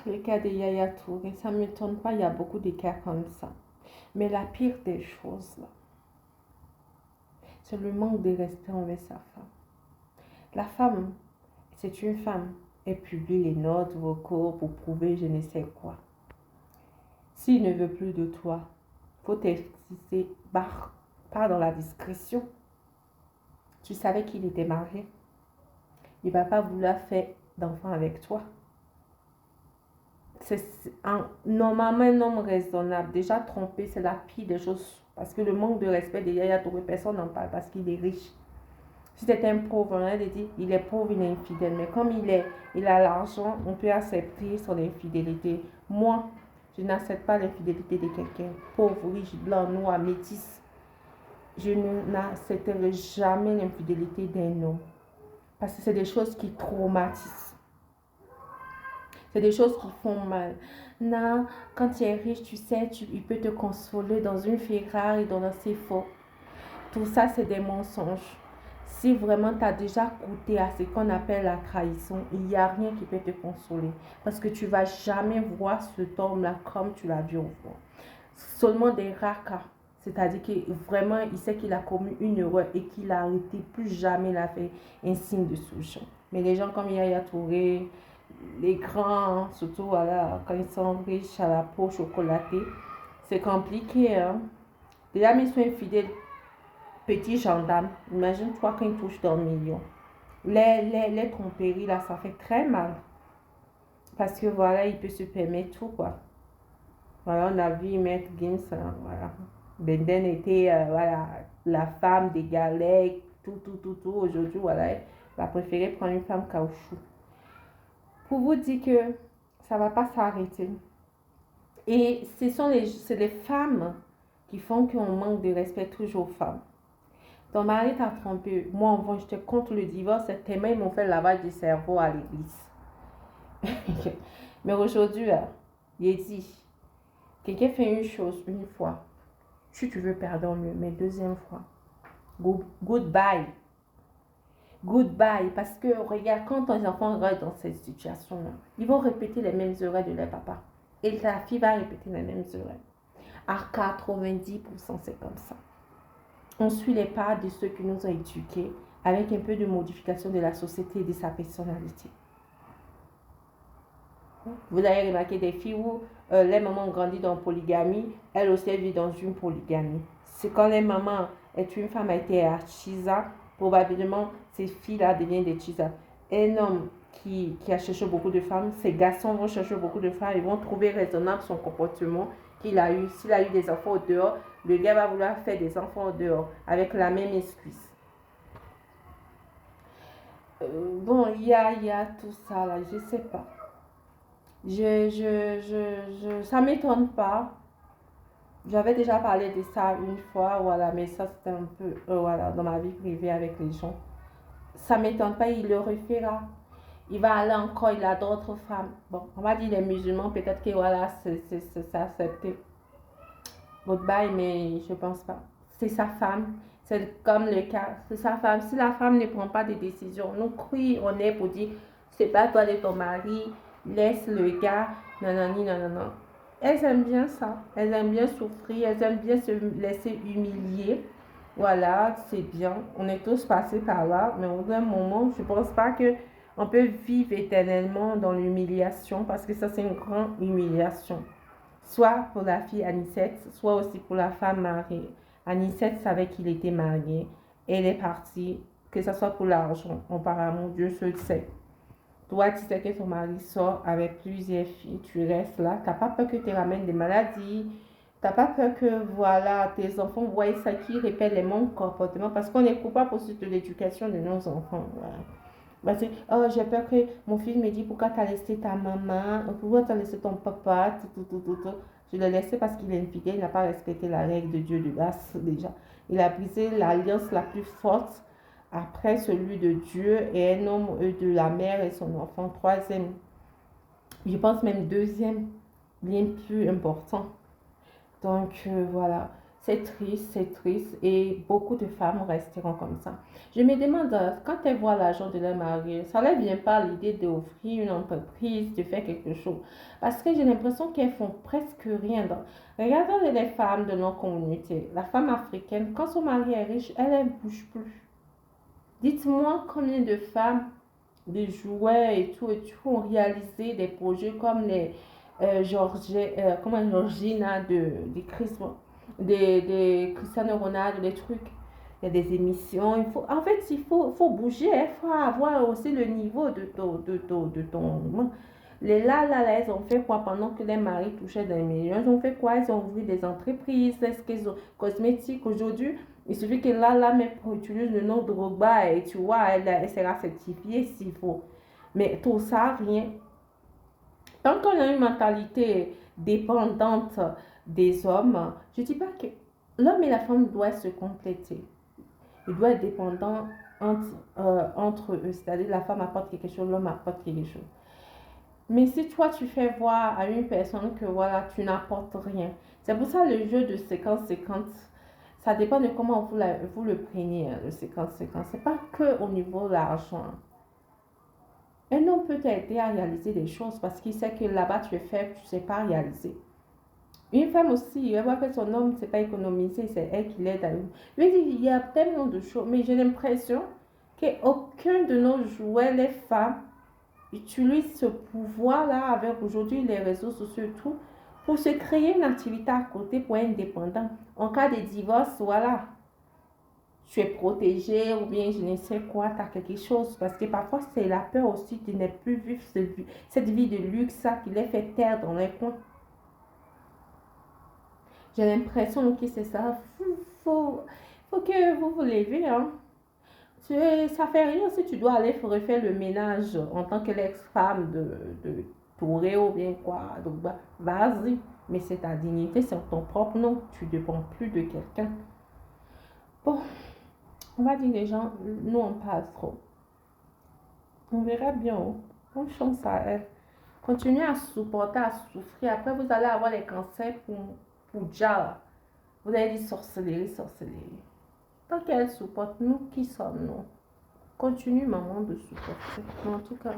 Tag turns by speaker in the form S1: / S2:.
S1: Le cas de Yaya Touré, ça ne m'étonne pas, il y a beaucoup de cas comme ça. Mais la pire des choses, là, c'est le manque de respect envers sa femme. La femme, c'est une femme. Elle publie les notes vocaux pour prouver je ne sais quoi. S'il ne veut plus de toi, faut t'expliquer, pars dans la discrétion. Tu savais qu'il était marié. Il ne va pas vouloir faire d'enfant avec toi. Normalement un homme raisonnable. Déjà trompé, c'est la pire des choses. Parce que le manque de respect de Yaya Touré, personne n'en parle parce qu'il est riche. Si c'était un pauvre, on aurait dit il est pauvre, il est infidèle. Mais comme il a l'argent, on peut accepter son infidélité. Moi, je n'accepte pas l'infidélité de quelqu'un. Pauvre, riche, blanc, noir, métis. Je n'accepterai jamais l'infidélité d'un homme. Parce que c'est des choses qui traumatisent. C'est des choses qui font mal. Non, quand tu es riche, tu sais, il peut te consoler dans une Ferrari, dans un faux. Tout ça, c'est des mensonges. Si vraiment tu as déjà goûté à ce qu'on appelle la trahison, il n'y a rien qui peut te consoler. Parce que tu ne vas jamais voir cet homme-là comme tu l'as vu au fond. Seulement des rares cas. C'est-à-dire que vraiment, il sait qu'il a commis une erreur et qu'il a arrêté, plus jamais il a fait un signe de souche. Mais les gens comme Yaya Touré, les grands, surtout voilà, quand ils sont riches à la peau chocolatée, c'est compliqué. Hein? Déjà, ils sont infidèles. Petit gendarme, imagine-toi quand ils touchent dans le million. Les tromperies, là, ça fait très mal. Parce que voilà, il peut se permettre tout, quoi. Voilà, on a vu Maître Gims, hein, voilà. Benden était, voilà, la femme des galères, tout. Aujourd'hui, voilà, elle a préféré prendre une femme caoutchouc. Pour vous dire que ça ne va pas s'arrêter. Et c'est les femmes qui font qu'on manque de respect toujours aux femmes. Ton mari t'a trompé. Moi, avant, j'étais contre le divorce. Tellement ils m'ont fait le lavage du cerveau à l'église. Mais aujourd'hui, il dit, quelqu'un fait une chose une fois. Si tu veux, pardonne-le. Mais deuxième fois, goodbye. Goodbye. Parce que, regarde, quand tes enfants restent dans cette situation-là, ils vont répéter les mêmes erreurs de leur papa. Et ta fille va répéter les mêmes erreurs. À 90%, c'est comme ça. On suit les pas de ceux qui nous ont éduqués avec un peu de modification de la société et de sa personnalité. Vous avez remarqué des filles où les mamans ont grandi dans la polygamie, elles aussi vivent dans une polygamie. C'est quand les mamans est une femme a été artisa, probablement ces filles-là deviennent des chisas. Un homme qui a cherché beaucoup de femmes, ces garçons vont chercher beaucoup de femmes, ils vont trouver raisonnable son comportement qu'il a eu. S'il a eu des enfants au dehors, le gars va vouloir faire des enfants au dehors avec la même excuse. Bon, il y a tout ça là, je sais pas. Ça m'étonne pas. J'avais déjà parlé de ça une fois, voilà, mais ça c'était un peu, voilà, dans ma vie privée avec les gens. Ça m'étonne pas, il le refera. Il va aller encore, il a d'autres femmes. Bon, on va dire les musulmans, peut-être que voilà, c'est accepté. Goodbye, mais je pense pas. C'est sa femme. C'est comme le cas. C'est sa femme. Si la femme ne prend pas de décision, nous crions, on est pour dire, c'est pas toi de ton mari, laisse le gars, non. Elles aiment bien ça. Elles aiment bien souffrir, elles aiment bien se laisser humilier. Voilà, c'est bien. On est tous passés par là, mais au bout moment, je pense pas que on peut vivre éternellement dans l'humiliation parce que ça, c'est une grande humiliation. Soit pour la fille Anicette, soit aussi pour la femme mariée. Anicette savait qu'il était marié. Elle est partie, que ce soit pour l'argent, apparemment, Dieu seul sait. Toi, tu sais que ton mari sort avec plusieurs filles, tu restes là. Tu n'as pas peur que tu ramènes des maladies. Tu n'as pas peur que, voilà, tes enfants voient ça qui répète les mêmes comportements parce qu'on est coupable aussi de l'éducation de nos enfants. Voilà. Parce que, oh, j'ai peur que mon fils me dise pourquoi tu as laissé ta maman, pourquoi tu as laissé ton papa, tout. Je l'ai laissé parce qu'il est infidèle, il n'a pas respecté la règle de Dieu de base déjà. Il a brisé l'alliance la plus forte après celui de Dieu et un homme de la mère et son enfant. Troisième, je pense même deuxième, bien plus important. Donc voilà. c'est triste et beaucoup de femmes resteront comme ça. Je me demande, quand elles voient l'argent de leur mari, ça ne leur vient pas l'idée d'offrir une entreprise, de faire quelque chose. Parce que j'ai l'impression qu'elles font presque rien. Regardons les femmes de nos communautés. La femme africaine, quand son mari est riche, elle ne bouge plus. Dites-moi combien de femmes, des jouets et tout ont réalisé des projets comme les Georgina de Chris, des Cristiano Ronaldo, des trucs. Il y a des émissions. En fait, faut bouger. Il faut avoir aussi le niveau de ton. Là, elles ont fait quoi pendant que les maris touchaient des millions? Ils ont fait quoi? Ils ont ouvert des entreprises. Est-ce qu'ils ont cosmétiques aujourd'hui? Il suffit que là, mais utilise le nom de Drogba et tu vois, elle sera certifiée s'il faut. Mais tout ça, rien. Tant qu'on a une mentalité dépendante des hommes, je ne dis pas que l'homme et la femme doivent se compléter. Ils doivent être dépendants entre eux. C'est-à-dire la femme apporte quelque chose, l'homme apporte quelque chose. Mais si toi, tu fais voir à une personne que voilà, tu n'apportes rien. C'est pour ça le jeu de 50-50. Ça dépend de comment vous le prenez, le 50-50. Ce n'est pas que au niveau de l'argent. Un homme peut t'aider à réaliser des choses parce qu'il sait que là-bas tu es faible, tu ne sais pas réaliser. Une femme aussi, elle voit que son homme ne sait pas économiser, c'est elle qui l'aide à lui. Il y a tellement de choses, mais j'ai l'impression qu'aucun de nos jouets, les femmes, utilisent ce pouvoir-là avec aujourd'hui les réseaux sociaux et tout, pour se créer une activité à côté pour être indépendant. En cas de divorce, voilà, tu es protégé ou bien je ne sais quoi, tu as quelque chose. Parce que parfois, c'est la peur aussi de ne plus vivre cette vie de luxe qui les fait taire dans les coins. J'ai l'impression que c'est ça. Faut que vous vous levez. Hein. Ça fait rien si tu dois aller refaire le ménage en tant que l'ex-femme de Touré ou bien quoi. Donc, vas-y. Mais c'est ta dignité, c'est ton propre nom. Tu ne dépends plus de quelqu'un. Bon, on va dire les gens, nous on passe trop. On verra bien. Bonne chance à elle. Continuez à supporter, à souffrir. Après, vous allez avoir les cancers pour déjà. Vous allez dire sorcellerie, sorcellerie. Tant qu'elle supporte, nous qui sommes nous. Continue, maman, de supporter. En tout cas.